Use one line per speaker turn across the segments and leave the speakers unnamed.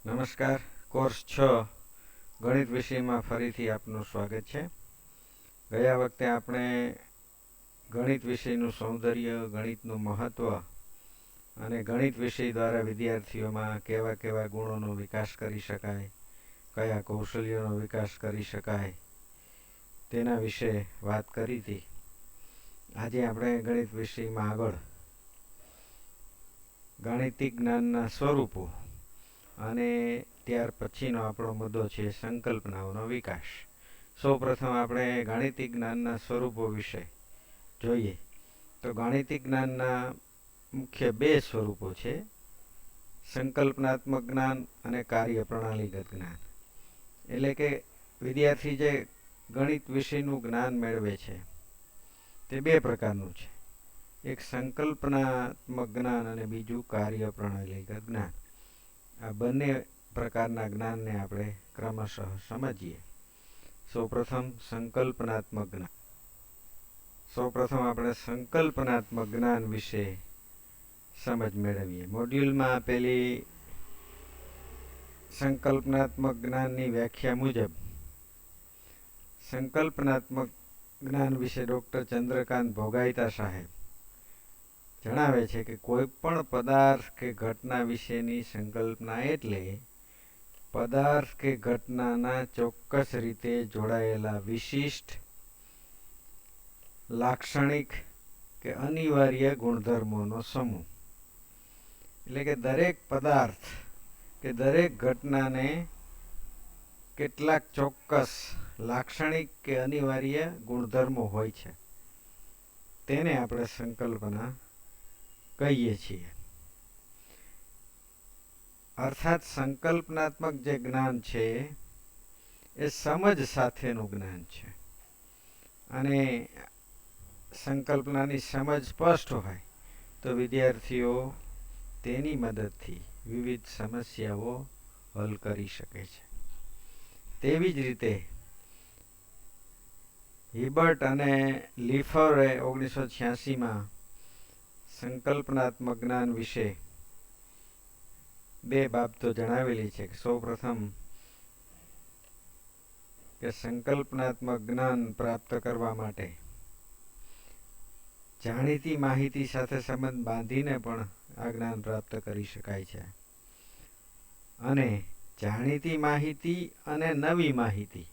નમસ્કાર. કોર્સ 6 ગણિત વિષયમાં ફરીથી આપનું સ્વાગત છે. ગયા વખતે આપણે ગણિત વિષયનું સૌંદર્ય, ગણિતનું મહત્વ અને ગણિત વિષય દ્વારા વિદ્યાર્થીઓમાં કેવા કેવા ગુણોનો વિકાસ કરી શકાય, કયા કૌશલ્યોનો વિકાસ કરી શકાય તેના વિશે વાત કરી હતી. આજે આપણે ગણિત વિષયમાં આગળ ગાણિતિક જ્ઞાનના સ્વરૂપો અને ત્યાર પછીનો આપણો મુદ્દો છે સંકલ્પનાઓનો વિકાસ. સૌપ્રથમ આપણે ગાણિતિક જ્ઞાનના સ્વરૂપો વિશે જોઈએ તો ગાણિતિક જ્ઞાનના મુખ્ય બે સ્વરૂપો છે: સંકલ્પનાત્મક જ્ઞાન અને કાર્યપ્રણાલીગત જ્ઞાન. એટલે કે વિદ્યાર્થી જે ગણિત વિષયનું જ્ઞાન મેળવે છે તે બે પ્રકારનું છે. એક સંકલ્પનાત્મક જ્ઞાન અને બીજું કાર્યપ્રણાલીગત જ્ઞાન. આ બંને પ્રકારના જ્ઞાનને આપણે ક્રમશઃ સમજીએ. સૌપ્રથમ સંકલ્પનાત્મક જ્ઞાન. સૌપ્રથમ આપણે સંકલ્પનાત્મક જ્ઞાન વિશે સમજ મેળવીએ. મોડ્યુલમાં આપેલી સંકલ્પનાત્મક જ્ઞાનની વ્યાખ્યા મુજબ સંકલ્પનાત્મક જ્ઞાન વિશે ડૉક્ટર ચંદ્રકાંત ભોગાયતા સાહેબ જણાવે છે કે કોઈ પણ પદાર્થ કે ઘટના વિશેની સંકલ્પના એટલે પદાર્થ કે ઘટનાના ચોક્કસ રીતે જોડાયેલા વિશિષ્ટ, લાક્ષણિક કે અનિવાર્ય ગુણધર્મોનો સમૂહ. એટલે કે દરેક પદાર્થ કે દરેક ઘટનાને કેટલાક ચોક્કસ લાક્ષણિક કે અનિવાર્ય ગુણધર્મો હોય છે, તેને આપણે સંકલ્પના કહીએ છીએ. અર્થાત સંકલ્પનાત્મક જે જ્ઞાન છે એ સમજ સાથેનું જ્ઞાન છે. અને સંકલ્પનાની સમજ સ્પષ્ટ હોય તો વિદ્યાર્થીઓ તેની મદદથી વિવિધ સમસ્યાઓ હલ કરી શકે છે. તેવી જ રીતે હિબર્ટ અને લિફરે 1986માં સંકલ્પનાત્મક જ્ઞાન વિશે બે બાબતો જણાવેલી છે. સૌપ્રથમ કે સંકલ્પનાત્મક જ્ઞાન પ્રાપ્ત કરવા માટે જાણીતી માહિતી સાથે સંબંધ બાંધીને પણ આ જ્ઞાન પ્રાપ્ત કરી શકાય છે. અને જાણીતી માહિતી અને નવી માહિતી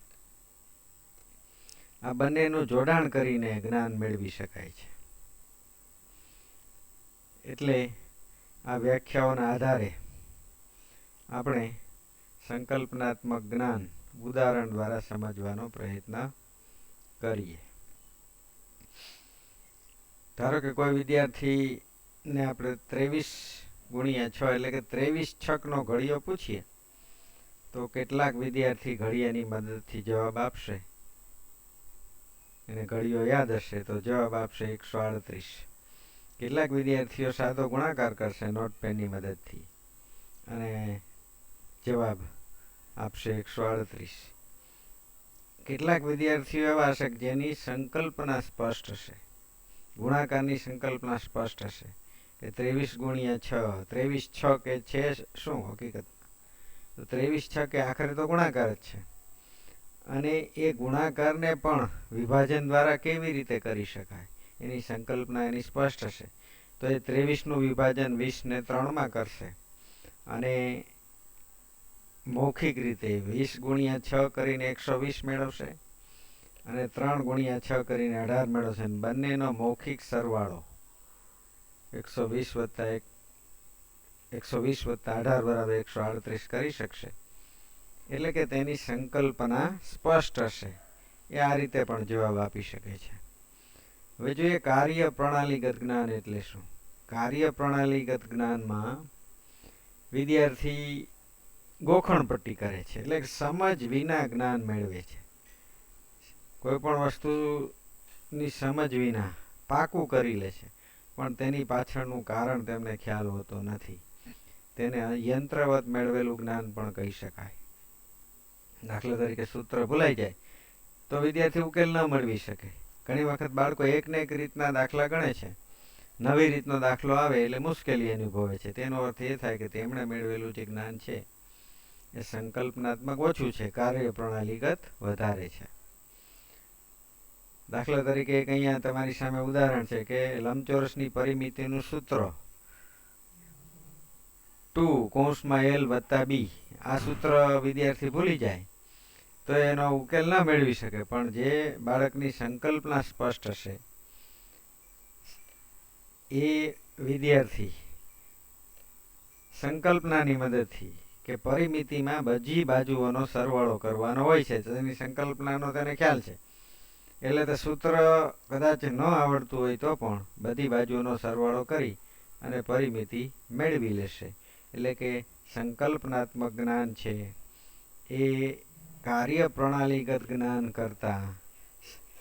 આ બંનેનું જોડાણ કરીને જ્ઞાન મેળવી શકાય છે. એટલે આ વ્યાખ્યાઓના આધારે આપણે સંકલ્પનાત્મક જ્ઞાન ઉદાહરણ દ્વારા સમજવાનો પ્રયત્ન કરીએ. ધારો કે કોઈ વિદ્યાર્થીને આપણે 23x6 એટલે કે 23 છકનો ઘડિયો પૂછીએ તો કેટલાક વિદ્યાર્થી ઘડિયાની મદદથી જવાબ આપશે. એને ઘડિયો યાદ હશે તો જવાબ આપશે 138. કેટલાક વિદ્યાર્થીઓ સાદો ગુણાકાર કરશે નોટપેનની મદદથી અને જવાબ આપશે 138. કેટલાક વિદ્યાર્થીઓ એવા હશે જેની સંકલ્પના સ્પષ્ટ હશે, ગુણાકારની સંકલ્પના સ્પષ્ટ હશે કે 23x6, 23 છક એ છે શું હકીકતમાં? તો 23 છક એ આખરે તો ગુણાકાર જ છે. અને એ ગુણાકારને પણ વિભાજન દ્વારા કેવી રીતે કરી શકાય એની સંકલ્પના એની સ્પષ્ટ હશે. તો એ 23નું વિભાજન 20ને 3માં કરશે અને મૌખિક રીતે 20x6 કરીને 120 મેળવશે અને 3x6 કરીને 18 મેળવશે. બંનેનો મૌખિક સરવાળો 120 + 18 બરાબર 138 કરી શકશે. એટલે કે તેની સંકલ્પના સ્પષ્ટ હશે. એ આ રીતે પણ જવાબ આપી શકે છે. હવે જોઈએ કાર્યપ્રણાલીગત જ્ઞાન એટલે શું. કાર્યપ્રણાલીગત જ્ઞાનમાં વિદ્યાર્થી ગોખણપટ્ટી કરે છે, એટલે સમજ વિના જ્ઞાન મેળવે છે. કોઈ પણ વસ્તુની સમજ વિના પાકું કરી લે છે, પણ તેની પાછળનું કારણ તેમને ખ્યાલ હોતો નથી. તેને યંત્રવત મેળવેલું જ્ઞાન પણ કહી શકાય. દાખલા તરીકે સૂત્ર ભૂલાઈ જાય તો વિદ્યાર્થી ઉકેલ ન મેળવી શકે. ઘણી વખત બાળકો એકને એક રીતના દાખલા ગણે છે, નવી રીતનો દાખલો આવે એટલે મુશ્કેલી અનુભવે છે. તેનો અર્થ એ થાય કે તેમણે મેળવેલું જે જ્ઞાન છે એ સંકલ્પનાત્મક ઓછું છે, કાર્યપ્રણાલીગત વધારે છે. દાખલા તરીકે એક અહીંયા તમારી સામે ઉદાહરણ છે કે લંબચોરસની પરિમિતિનું સૂત્ર 2 (L+B). આ સૂત્ર વિદ્યાર્થી ભૂલી જાય તો એનો ઉકેલ ના મેળવી શકે, પણ જે બાળકની સંકલ્પના સ્પષ્ટ હશે એ વિદ્યાર્થી સંકલ્પનાની મદદથી કે પરિમિતિમાં બધી બાજુઓનો સરવાળો કરવાનો હોય છે, તેની સંકલ્પનાનો તેને ખ્યાલ છે, એટલે તે સૂત્ર કદાચ ન આવડતું હોય તો પણ બધી બાજુઓનો સરવાળો કરી અને પરિમિતિ મેળવી લેશે. એટલે કે સંકલ્પનાત્મક જ્ઞાન છે એ કાર્યપ્રણાલીગત જ્ઞાન કરતાં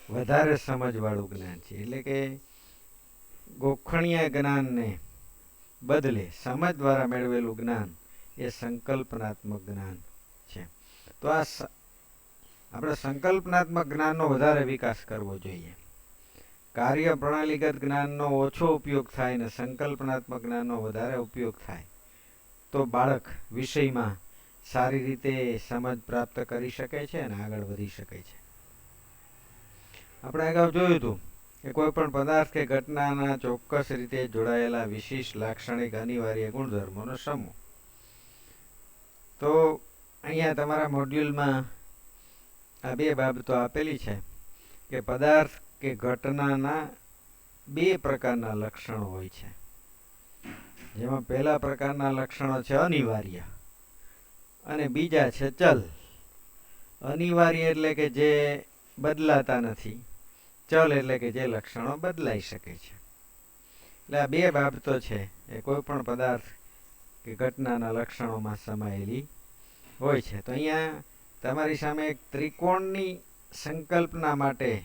વધારે સમજવાળું જ્ઞાન છે. એટલે કે ગોખણીય જ્ઞાનને બદલે સમજ દ્વારા મેળવેલું જ્ઞાન એ સંકલ્પનાત્મક જ્ઞાન છે. તો આપણે સંકલ્પનાત્મક જ્ઞાનનો વધારે વિકાસ કરવો જોઈએ. કાર્યપ્રણાલીગત જ્ઞાનનો ઓછો ઉપયોગ થાય ને સંકલ્પનાત્મક જ્ઞાનનો વધારે ઉપયોગ થાય તો બાળક વિષયમાં સારી રીતે સમજ પ્રાપ્ત કરી શકે છે અને આગળ વધી શકે છે. આપણે અગાઉ જોયું હતું કે કોઈ પણ પદાર્થ કે ઘટનાના ચોક્કસ રીતે જોડાયેલા વિશિષ્ટ લાક્ષણિક અનિવાર્ય ગુણધર્મોનો સમૂહ. તો અહીંયા તમારા મોડ્યુલમાં આ બે બાબતો આપેલી છે કે પદાર્થ કે ઘટનાના બે પ્રકારના લક્ષણો હોય છે, જેમાં પહેલા પ્રકારના લક્ષણો છે અનિવાર્ય અને બીજા છે ચલ. અનિવાર્ય એટલે કે જે બદલાતા નથી, ચલ એટલે કે જે લક્ષણો બદલાઈ શકે છે. એટલે આ બે બાબતો છે એ કોઈ પણ પદાર્થ કે ઘટનાના લક્ષણોમાં સમાયેલી હોય છે. તો અહીંયા તમારી સામે એક ત્રિકોણની સંકલ્પના માટે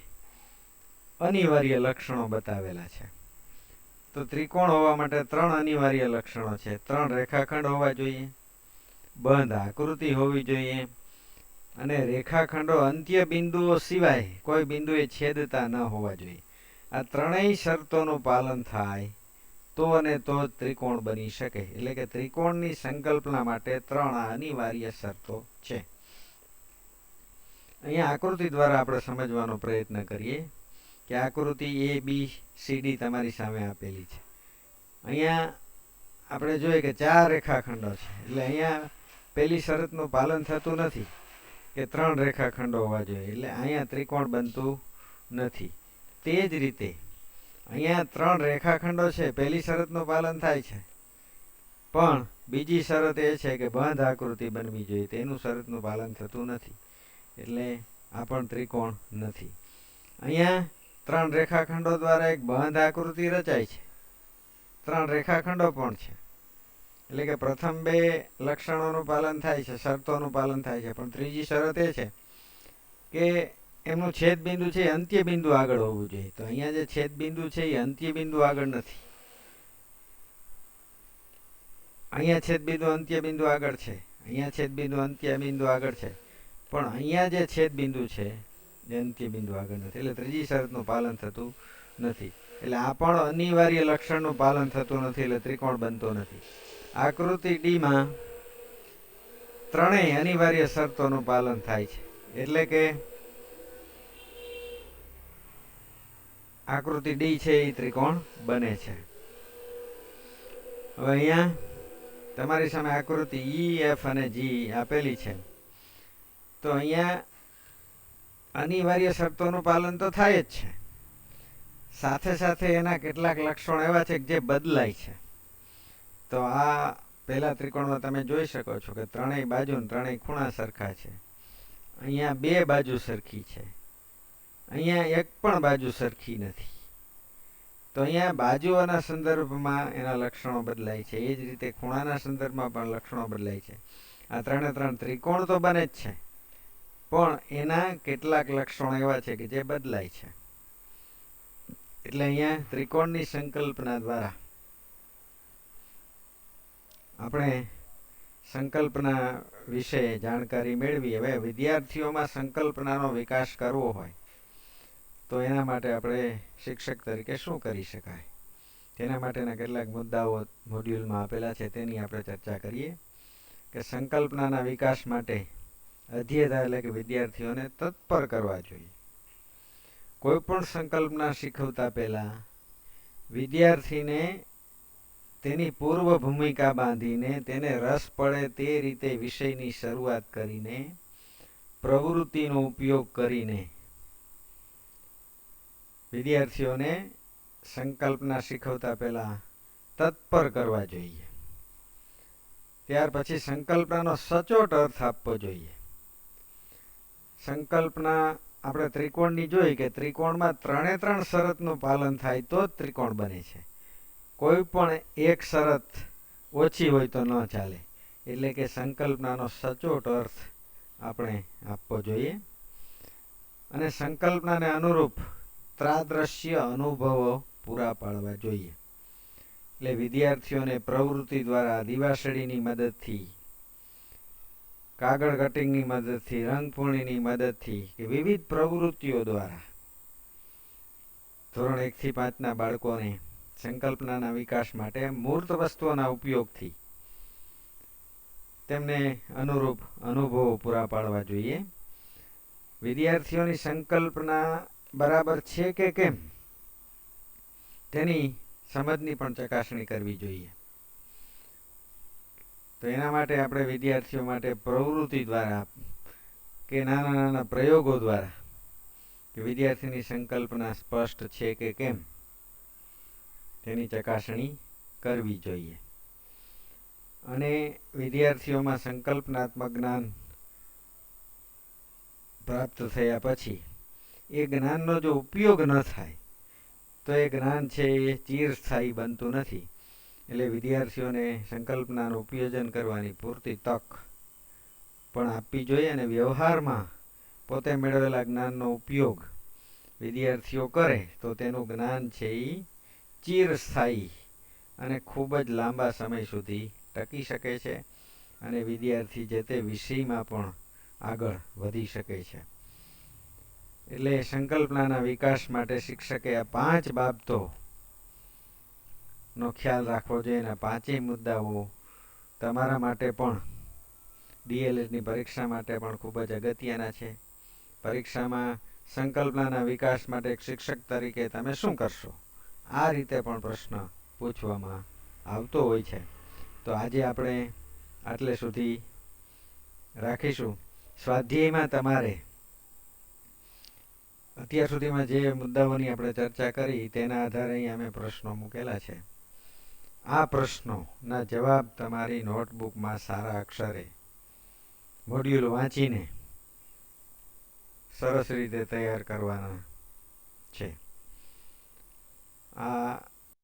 અનિવાર્ય લક્ષણો બતાવેલા છે. તો ત્રિકોણ હોવા માટે 3 અનિવાર્ય લક્ષણો છે. 3 રેખાખંડ હોવા જોઈએ, બંધ આકૃતિ હોવી જોઈએ અને રેખાખંડો અંત્ય બિંદુઓ સિવાય કોઈ બિંદુએ છેદતા ન હોવા જોઈએ. આ ત્રણેય શરતોનું પાલન થાય તો અને તો ત્રિકોણ બની શકે. એટલે કે ત્રિકોણની સંકલ્પના માટે 3 અનિવાર્ય શરતો છે. અહીંયા આકૃતિ દ્વારા આપણે સમજવાનો પ્રયત્ન કરીએ કે આકૃતિ ABCD તમારી સામે આપેલી છે. અહીંયા આપણે જોઈએ કે 4 રેખાખંડો છે, એટલે અહીંયા પહેલી શરતનું પાલન થતું નથી કે 3 રેખાખંડો હોવા જોઈએ, એટલે અહીંયા ત્રિકોણ બનતું નથી. તે જ રીતે અહીંયા 3 રેખાખંડો છે, પહેલી શરતનું પાલન થાય છે, પણ બીજી શરત એ છે કે બંધ આકૃતિ બનવી જોઈએ, તેનું શરતનું પાલન થતું નથી, એટલે આ પણ ત્રિકોણ નથી. અહીંયા 3 રેખાખંડો દ્વારા એક બંધ આકૃતિ રચાય છે, 3 રેખાખંડો પણ છે, એટલે કે પ્રથમ 2 લક્ષણોનું પાલન થાય છે, શરતોનું પાલન થાય છે, પણ ત્રીજી શરત એ છે કે એમનું છેદ બિંદુ છે અંત્ય બિંદુ આગળ હોવું જોઈએ. તો અહીંયા જે છેદ બિંદુ છે એ અંત્ય બિંદુ આગળ નથી, અહીંયા છેદ બિંદુ અંત્ય બિંદુ આગળ છે, અહીંયા છેદ બિંદુ અંત્ય બિંદુ આગળ છે, પણ અહીંયા જે છેદ બિંદુ છે એ અંત્ય બિંદુ આગળ નથી, એટલે ત્રીજી શરતનું પાલન થતું નથી. એટલે આ પણ અનિવાર્ય લક્ષણનું પાલન થતું નથી, એટલે ત્રિકોણ બનતો નથી. આકૃતિ ડીમાં ત્રણેય અનિવાર્ય શરતોનું પાલન થાય છે, એટલે કે આકૃતિ ડી છે એ ત્રિકોણ બને છે. હવે અહીંયા તમારી સામે આકૃતિ E, F અને G આપેલી છે. તો અહીંયા અનિવાર્ય શરતોનું પાલન તો થાય જ છે, સાથે સાથે એના કેટલાક લક્ષણો એવા છે જે બદલાય છે. તો આ પહેલા ત્રિકોણમાં તમે જોઈ શકો છો કે ત્રણેય બાજુ ને ત્રણેય ખૂણા સરખા છે. અહીંયા 2 બાજુ સરખી છે, અહીંયા એક પણ બાજુ સરખી નથી. તો અહીંયા બાજુઓના સંદર્ભમાં એના લક્ષણો બદલાય છે, એ જ રીતે ખૂણાના સંદર્ભમાં પણ લક્ષણો બદલાય છે. આ 3 ત્રિકોણ તો બને જ છે, પણ એના કેટલાક લક્ષણો એવા છે કે જે બદલાય છે. એટલે અહીંયા ત્રિકોણની સંકલ્પના દ્વારા આપણે સંકલ્પના વિશે જાણકારી મેળવી. હવે વિદ્યાર્થીઓમાં સંકલ્પનાનો વિકાસ કરવો હોય તો એના માટે આપણે શિક્ષક તરીકે શું કરી શકાય, તેના માટેના કેટલાક મુદ્દાઓ મોડ્યુલમાં આપેલા છે, તેની આપણે ચર્ચા કરીએ કે સંકલ્પનાના વિકાસ માટે અધ્યેતા એટલે કે વિદ્યાર્થીઓને તત્પર કરવા જોઈએ. કોઈ પણ સંકલ્પના શીખવતા પહેલા વિદ્યાર્થીને તેની પૂર્વ ભૂમિકા બાંધીને તેને રસ પડે તે રીતે વિષયની શરૂઆત કરીને પ્રવૃત્તિનો ઉપયોગ કરીને વિદ્યાર્થીઓને સંકલ્પના શીખવતા પહેલા તત્પર કરવા જોઈએ. ત્યાર પછી સંકલ્પનાનો સચોટ અર્થ આપવો જોઈએ. સંકલ્પના આપણે ત્રિકોણની જોઈ કે ત્રિકોણમાં 3 શરતનું પાલન થાય તો જ ત્રિકોણ બને છે. કોઈ પણ એક શરત ઓછી હોય તો ન ચાલે. એટલે કે સંકલ્પનાનો સચોટ અર્થ આપણે આપવો જોઈએ અને સંકલ્પનાને અનુરૂપ ત્રાદ્રશ્ય અનુભવો પૂરા પાડવા જોઈએ. એટલે વિદ્યાર્થીઓને પ્રવૃત્તિ દ્વારા દિવાસળીની મદદથી, કાગળ કટિંગની મદદથી, રંગપૂર્ણીની મદદથી કે વિવિધ પ્રવૃત્તિઓ દ્વારા ધોરણ 1 થી 5ના બાળકોને સંકલ્પનાના વિકાસ માટે મૂર્ત વસ્તુઓના ઉપયોગથી તેમને અનુરૂપ અનુભવો પૂરા પાડવા જોઈએ. વિદ્યાર્થીઓની સંકલ્પના બરાબર છે કે કેમ તેની સમજની પણ ચકાસણી કરવી જોઈએ. તો એના માટે આપણે વિદ્યાર્થીઓ માટે પ્રવૃત્તિ દ્વારા કે નાના નાના પ્રયોગો દ્વારા કે વિદ્યાર્થીની સંકલ્પના સ્પષ્ટ છે કે કેમ તેની ચકાસણી કરવી જોઈએ. અને વિદ્યાર્થીઓમાં સંકલ્પનાત્મક જ્ઞાન પ્રાપ્ત થયા પછી એ જ્ઞાનનો જો ઉપયોગ ન થાય તો એ જ્ઞાન છે એ ચિરસ્થાયી બનતું નથી. એટલે વિદ્યાર્થીઓને સંકલ્પનાનું ઉપયોજન કરવાની પૂરતી તક પણ આપવી જોઈએ અને વ્યવહારમાં પોતે મેળવેલા જ્ઞાનનો ઉપયોગ વિદ્યાર્થીઓ કરે તો તેનું જ્ઞાન છે એ ચિરસ્થાયી અને ખૂબ જ લાંબા સમય સુધી ટકી શકે છે અને વિદ્યાર્થી જે તે વિષયમાં પણ આગળ વધી શકે છે. એટલે સંકલ્પનાના વિકાસ માટે શિક્ષકે આ 5 બાબતોનો ખ્યાલ રાખવો જોઈએ અને 5 મુદ્દાઓ તમારા માટે પણ ડીએલએડની પરીક્ષા માટે પણ ખૂબ જ અગત્યના છે. પરીક્ષામાં સંકલ્પનાના વિકાસ માટે એક શિક્ષક તરીકે તમે શું કરશો? આ રીતે પણ પ્રશ્ન પૂછવામાં આવતો હોય છે. તો આજે આપણે આટલે સુધી રાખીશું. સ્વાધ્યાયમાં તમારે અત્યાર સુધીમાં જે મુદ્દાઓની આપણે ચર્ચા કરી તેના આધારે અહીં અમે પ્રશ્નો મૂકેલા છે. આ પ્રશ્નોના જવાબ તમારી નોટબુકમાં સારા અક્ષરે મોડ્યુલ વાંચીને સરસ રીતે તૈયાર કરવાના છે. આ